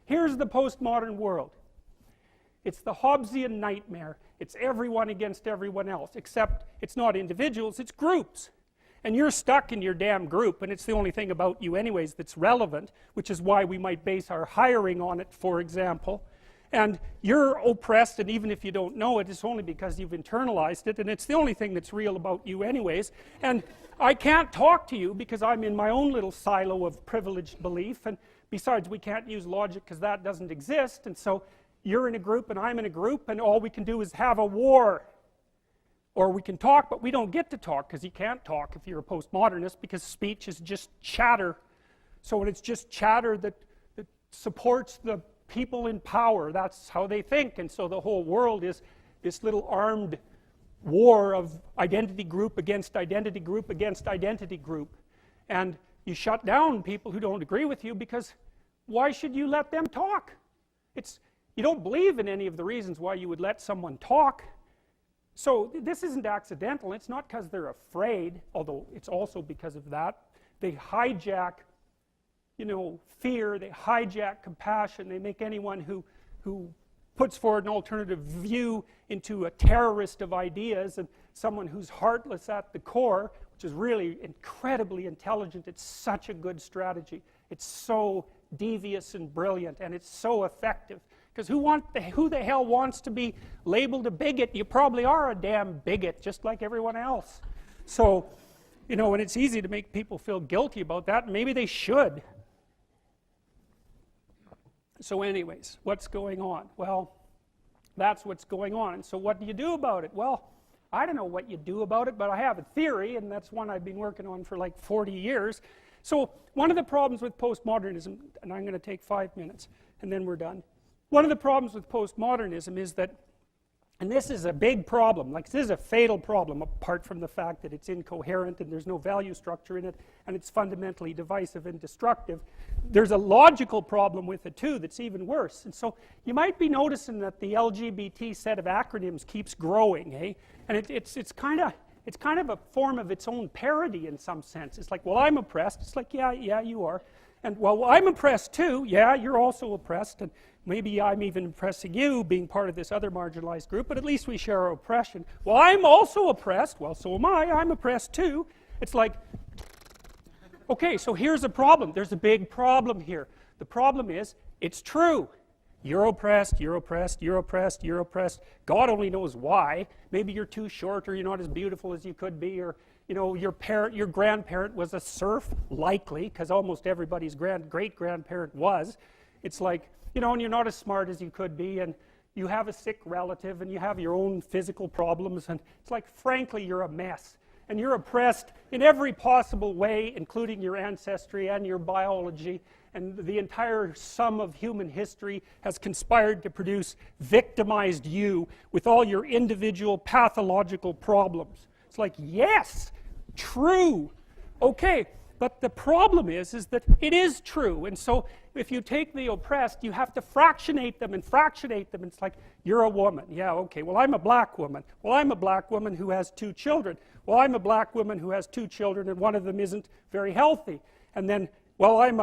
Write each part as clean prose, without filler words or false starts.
Here's the postmodern world. It's the Hobbesian nightmare. It's everyone against everyone else, except it's not individuals, it's groups. And you're stuck in your damn group, and it's the only thing about you anyways that's relevant, which is why we might base our hiring on it, for example. And you're oppressed, and even if you don't know it, it's only because you've internalized it, and it's the only thing that's real about you anyways. And I can't talk to you because I'm in my own little silo of privileged belief, and besides, we can't use logic because that doesn't exist, and so you're in a group and I'm in a group, and all we can do is have a war. Or we can talk, but we don't get to talk because you can't talk if you're a postmodernist, because speech is just chatter. So when it's just chatter that supports the people in power, that's how they think. And so the whole world is this little armed war of identity group against identity group against identity group. And you shut down people who don't agree with you, because why should you let them talk? You don't believe in any of the reasons why you would let someone talk. So this isn't accidental. It's not because they're afraid, although it's also because of that. They hijack, fear. They hijack compassion. They make anyone who puts forward an alternative view into a terrorist of ideas, and someone who's heartless at the core, which is really incredibly intelligent. It's such a good strategy. It's so devious and brilliant, and it's so effective. Because who the hell wants to be labeled a bigot? You probably are a damn bigot, just like everyone else. So, and it's easy to make people feel guilty about that, and maybe they should. So anyways, what's going on? Well, that's what's going on. And so what do you do about it? Well, I don't know what you do about it, but I have a theory, and that's one I've been working on for like 40 years. So one of the problems with postmodernism, and I'm going to take 5 minutes, and then we're done. One of the problems with postmodernism is that, and this is a big problem, like this is a fatal problem, apart from the fact that it's incoherent and there's no value structure in it, and it's fundamentally divisive and destructive. There's a logical problem with it too that's even worse. And so you might be noticing that the LGBT set of acronyms keeps growing, eh? And it's kind of a form of its own parody in some sense. It's like, well, I'm oppressed. It's like, yeah, you are. And, well, I'm oppressed too. Yeah, you're also oppressed. And maybe I'm even oppressing you, being part of this other marginalized group, but at least we share our oppression. Well, I'm also oppressed. Well, so am I. I'm oppressed too. It's like, okay, so here's a problem. There's a big problem here. The problem is, it's true. You're oppressed, you're oppressed, you're oppressed, you're oppressed. God only knows why. Maybe you're too short, or you're not as beautiful as you could be, or your grandparent was a serf, likely, because almost everybody's great-grandparent was. It's like, and you're not as smart as you could be, and you have a sick relative, and you have your own physical problems, and it's like, frankly, you're a mess. And you're oppressed in every possible way, including your ancestry and your biology, and the entire sum of human history has conspired to produce victimized you with all your individual pathological problems. It's like, yes, true. Okay, but the problem is that it is true. And so if you take the oppressed, you have to fractionate them and fractionate them. It's like, you're a woman. Yeah, okay, well, I'm a black woman. Well, I'm a black woman who has 2 children. Well, I'm a black woman who has 2 children, and one of them isn't very healthy. And then, well, I'm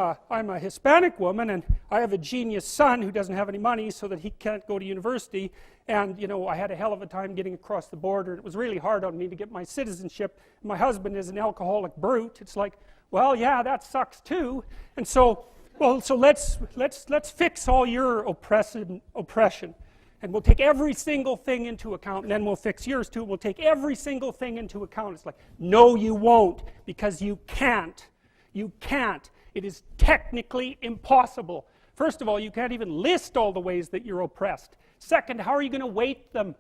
a Hispanic woman, and I have a genius son who doesn't have any money so that he can't go to university. And, I had a hell of a time getting across the border. It was really hard on me to get my citizenship. My husband is an alcoholic brute. It's like, well, yeah, that sucks too. And so, well, so let's fix all your oppression. And we'll take every single thing into account, and then we'll fix yours too. We'll take every single thing into account. It's like, no, you won't, because you can't. You can't. It is technically impossible. First of all, you can't even list all the ways that you're oppressed. Second, how are you going to weight them?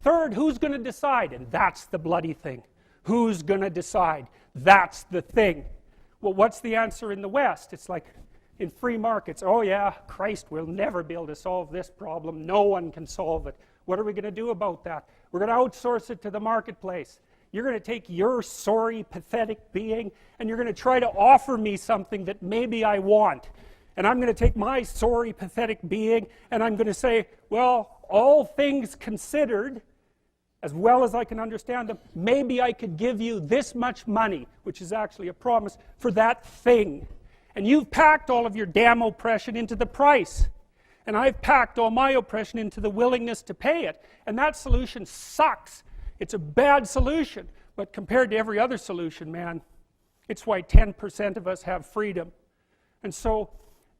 Third, who's going to decide? And that's the bloody thing. Who's going to decide? That's the thing. Well, what's the answer in the West? It's like, in free markets, oh yeah, Christ, we'll never be able to solve this problem. No one can solve it. What are we going to do about that? We're going to outsource it to the marketplace. You're going to take your sorry, pathetic being, and you're going to try to offer me something that maybe I want. And I'm going to take my sorry, pathetic being, and I'm going to say, well, all things considered, as well as I can understand them, maybe I could give you this much money, which is actually a promise, for that thing. And you've packed all of your damn oppression into the price. And I've packed all my oppression into the willingness to pay it. And that solution sucks. It's a bad solution. But compared to every other solution, man, it's why 10% of us have freedom. And so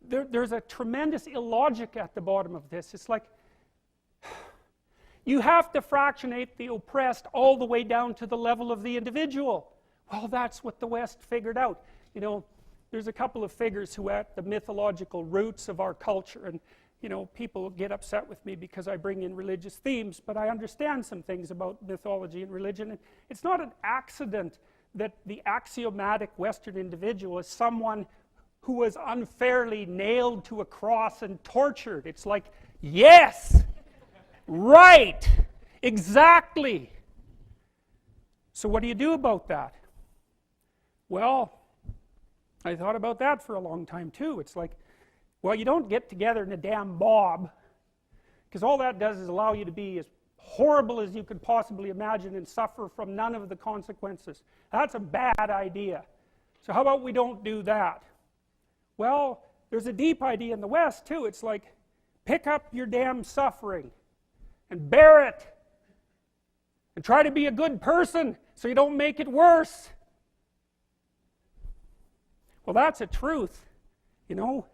there's a tremendous illogic at the bottom of this. It's like, you have to fractionate the oppressed all the way down to the level of the individual. Well, that's what the West figured out. You know, there's a couple of figures who are at the mythological roots of our culture, and you know, people get upset with me because I bring in religious themes, but I understand some things about mythology and religion. And it's not an accident that the axiomatic Western individual is someone who was unfairly nailed to a cross and tortured. It's like, yes, right, exactly. So what do you do about that? Well, I thought about that for a long time too. It's like, well, you don't get together in a damn mob, because all that does is allow you to be as horrible as you could possibly imagine and suffer from none of the consequences. That's a bad idea. So how about we don't do that? Well, there's a deep idea in the West too. It's like, pick up your damn suffering and bear it and try to be a good person so you don't make it worse. Well, that's a truth, you know.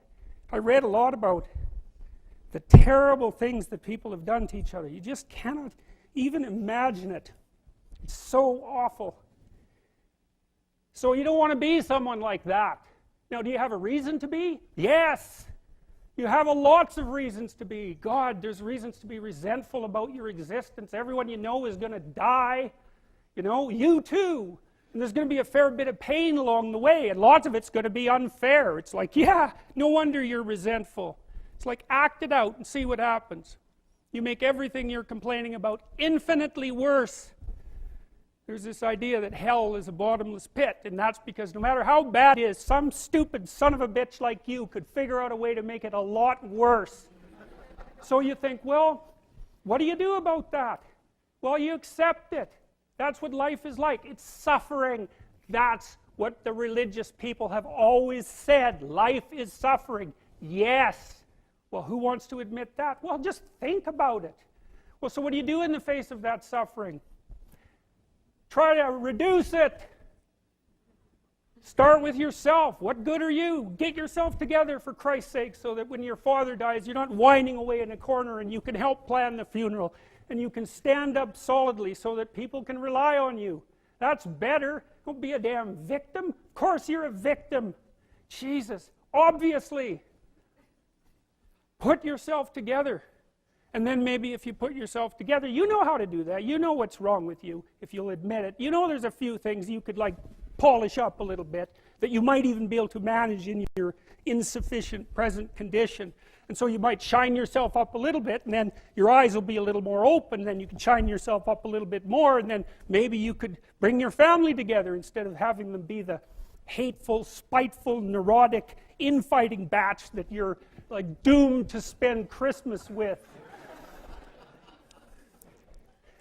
I read a lot about the terrible things that people have done to each other. You just cannot even imagine it. It's so awful. So you don't want to be someone like that. Now, do you have a reason to be? Yes. You have lots of reasons to be. God, there's reasons to be resentful about your existence. Everyone you know is going to die. You know, you too. And there's going to be a fair bit of pain along the way, and lots of it's going to be unfair. It's like, yeah, no wonder you're resentful. It's like, act it out and see what happens. You make everything you're complaining about infinitely worse. There's this idea that hell is a bottomless pit, and that's because no matter how bad it is, some stupid son of a bitch like you could figure out a way to make it a lot worse. So you think, well, what do you do about that? Well, you accept it. That's what life is like. It's suffering. That's what the religious people have always said. Life is suffering. Yes. Well, who wants to admit that? Well, just think about it. Well, so what do you do in the face of that suffering? Try to reduce it. Start with yourself. What good are you? Get yourself together, for Christ's sake, so that when your father dies, you're not whining away in a corner, and you can help plan the funeral. And you can stand up solidly so that people can rely on you. That's better. Don't be a damn victim. Of course you're a victim. Jesus, obviously. Put yourself together. And then maybe if you put yourself together, you know how to do that. You know what's wrong with you, if you'll admit it. You know there's a few things you could like polish up a little bit, that you might even be able to manage in your insufficient present condition. And so you might shine yourself up a little bit, and then your eyes will be a little more open, then you can shine yourself up a little bit more, and then maybe you could bring your family together instead of having them be the hateful, spiteful, neurotic, infighting batch that you're like doomed to spend Christmas with.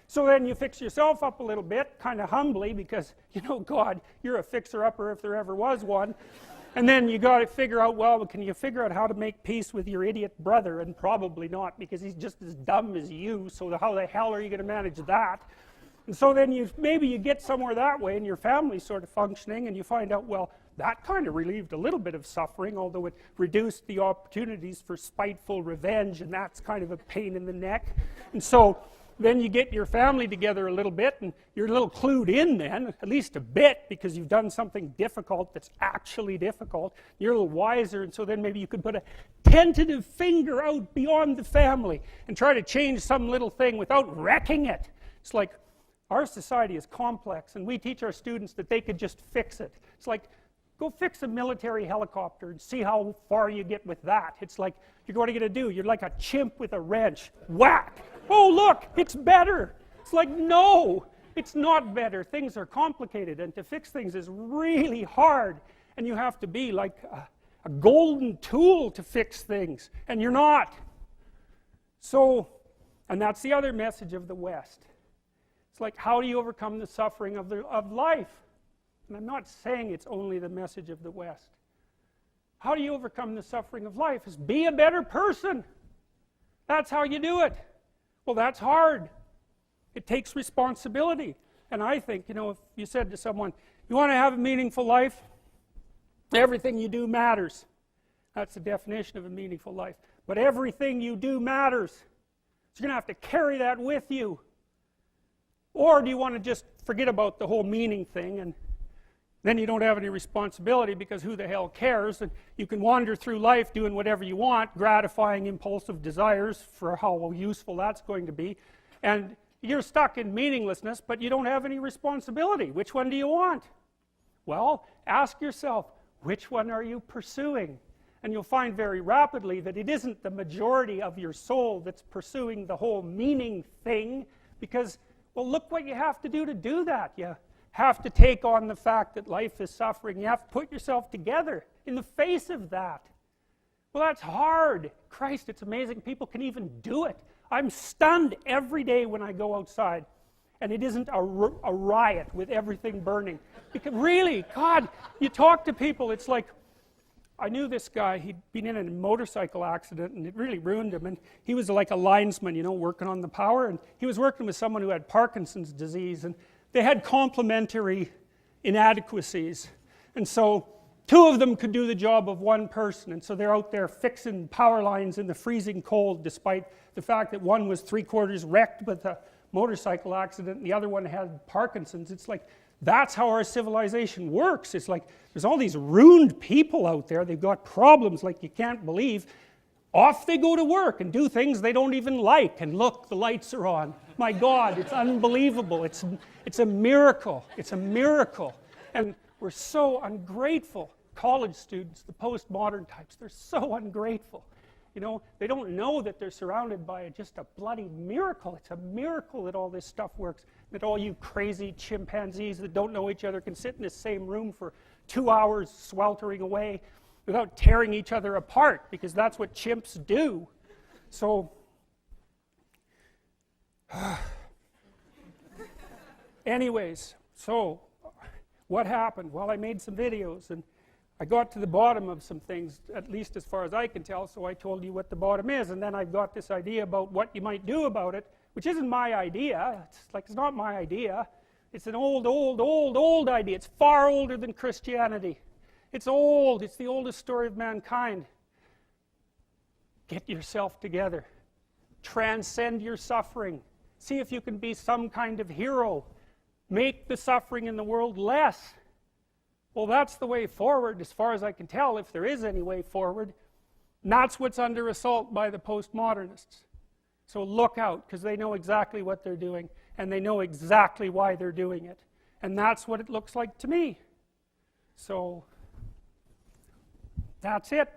So then you fix yourself up a little bit, kind of humbly, because, you know, God, you're a fixer-upper if there ever was one. And then you got to figure out, well, can you figure out how to make peace with your idiot brother? And probably not, because he's just as dumb as you, so how the hell are you going to manage that? And so then maybe you get somewhere that way, and your family's sort of functioning, and you find out, well, that kind of relieved a little bit of suffering, although it reduced the opportunities for spiteful revenge, and that's kind of a pain in the neck. And so then you get your family together a little bit, and you're a little clued in then, at least a bit, because you've done something difficult that's actually difficult. You're a little wiser, and so then maybe you could put a tentative finger out beyond the family and try to change some little thing without wrecking it. It's like, our society is complex, and we teach our students that they could just fix it. It's like, go fix a military helicopter and see how far you get with that. It's like, what are you going to do? You're like a chimp with a wrench. Whack! Oh, look, it's better. It's like, no, it's not better. Things are complicated, and to fix things is really hard. And you have to be like a golden tool to fix things, and you're not. So, and that's the other message of the West. It's like, how do you overcome the suffering of life? And I'm not saying it's only the message of the West. How do you overcome the suffering of life? Is be a better person. That's how you do it. Well, that's hard. It takes responsibility. And I think, you know, if you said to someone, you want to have a meaningful life? Everything you do matters. That's the definition of a meaningful life. But everything you do matters. So you're going to have to carry that with you. Or do you want to just forget about the whole meaning thing, and then you don't have any responsibility because who the hell cares, and you can wander through life doing whatever you want, gratifying impulsive desires for how useful that's going to be, and you're stuck in meaninglessness, but you don't have any responsibility. Which one do you want? Well, ask yourself, which one are you pursuing? And you'll find very rapidly that it isn't the majority of your soul that's pursuing the whole meaning thing, because, well, look what you have to do that. You have to take on the fact that life is suffering. You have to put yourself together in the face of that. Well, that's hard. Christ, it's amazing people can even do it. I'm stunned every day when I go outside and it isn't a riot with everything burning. Because really, God, you talk to people, it's like, I knew this guy, he'd been in a motorcycle accident and it really ruined him, and he was like a linesman, you know, working on the power, and he was working with someone who had Parkinson's disease, and they had complementary inadequacies, and so two of them could do the job of one person, and so they're out there fixing power lines in the freezing cold, despite the fact that one was 3/4 wrecked with a motorcycle accident and the other one had Parkinson's. It's like, that's how our civilization works. It's like there's all these ruined people out there, they've got problems like you can't believe. Off they go to work and do things they don't even like, and look, the lights are on. My God, it's unbelievable. It's a miracle. It's a miracle. And we're so ungrateful. College students, the postmodern types, they're so ungrateful. You know, they don't know that they're surrounded by just a bloody miracle. It's a miracle that all this stuff works, that all you crazy chimpanzees that don't know each other can sit in the same room for 2 hours sweltering away without tearing each other apart, because that's what chimps do. So, anyways, so what happened? Well, I made some videos and I got to the bottom of some things, at least as far as I can tell, so I told you what the bottom is, and then I got this idea about what you might do about it, which isn't my idea. It's not my idea. It's an old idea. It's far older than Christianity. It's old. It's the oldest story of mankind. Get yourself together. Transcend your suffering. See if you can be some kind of hero. Make the suffering in the world less. Well, that's the way forward, as far as I can tell, if there is any way forward. And that's what's under assault by the postmodernists. So look out, because they know exactly what they're doing, and they know exactly why they're doing it. And that's what it looks like to me. So, that's it.